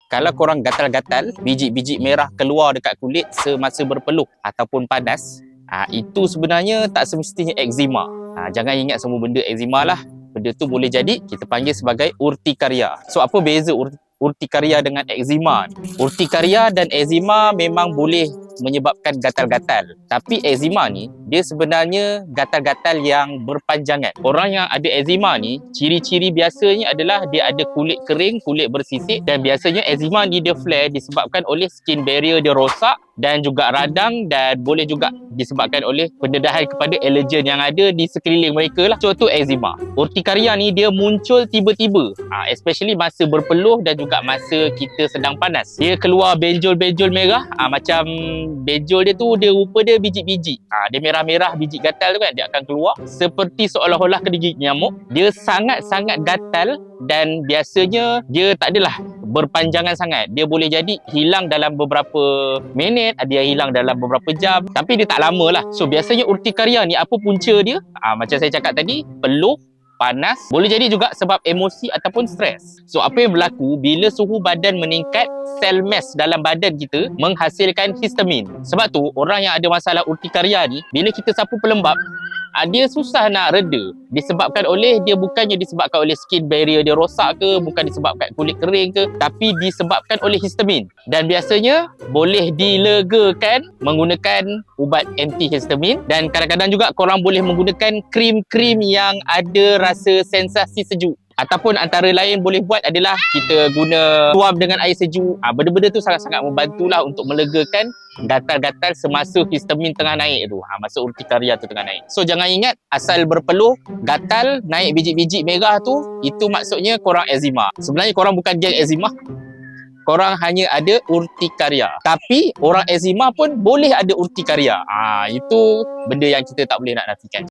Kalau korang gatal-gatal, biji-biji merah keluar dekat kulit semasa berpeluh ataupun panas, itu sebenarnya tak semestinya eczema. Jangan ingat semua benda eczema lah. Benda tu boleh jadi kita panggil sebagai urtikaria. So apa beza urtikaria dengan eczema? Urtikaria dan eczema memang boleh menyebabkan gatal-gatal. Tapi eczema ni, dia sebenarnya gatal-gatal yang berpanjangan. Orang yang ada eczema ni, ciri-ciri biasanya adalah dia ada kulit kering, kulit bersisik, dan biasanya eczema ni dia flare disebabkan oleh skin barrier dia rosak dan juga radang, dan boleh juga disebabkan oleh pendedahan kepada allergen yang ada di sekeliling mereka lah. So tu eczema. Urtikaria ni dia muncul tiba-tiba, especially masa berpeluh dan juga masa kita sedang panas. Dia keluar benjol-benjol merah, macam benjol dia tu dia rupa dia biji-biji. Dia merah-merah biji gatal tu kan, dia akan keluar seperti seolah-olah kena gigit nyamuk. Dia sangat-sangat gatal dan biasanya dia tak adalah berpanjangan sangat. Dia boleh jadi hilang dalam beberapa minit, dia hilang dalam beberapa jam, tapi dia tak lama lah. So biasanya urtikaria ni apa punca dia? Macam saya cakap tadi, peluh, panas, boleh jadi juga sebab emosi ataupun stres. So apa yang berlaku bila suhu badan meningkat, sel mass dalam badan kita menghasilkan histamin. Sebab tu orang yang ada masalah urtikaria ni, bila kita sapu pelembab, dia susah nak reda. Bukannya disebabkan oleh skin barrier dia rosak ke, bukan disebabkan kulit kering ke, tapi disebabkan oleh histamin. Dan biasanya boleh dilegakan menggunakan ubat antihistamin, dan kadang-kadang juga korang boleh menggunakan krim-krim yang ada rasa sensasi sejuk. Ataupun antara lain boleh buat adalah kita guna tuam dengan air sejuk. Benda-benda tu sangat-sangat membantulah untuk melegakan gatal-gatal semasa histamin tengah naik tu. Masa urtikaria tu tengah naik. So jangan ingat asal berpeluh, gatal, naik biji-biji merah tu, itu maksudnya korang eczema. Sebenarnya korang bukan geng eczema. Korang hanya ada urtikaria. Tapi orang eczema pun boleh ada urtikaria. Itu benda yang kita tak boleh nak nafikan.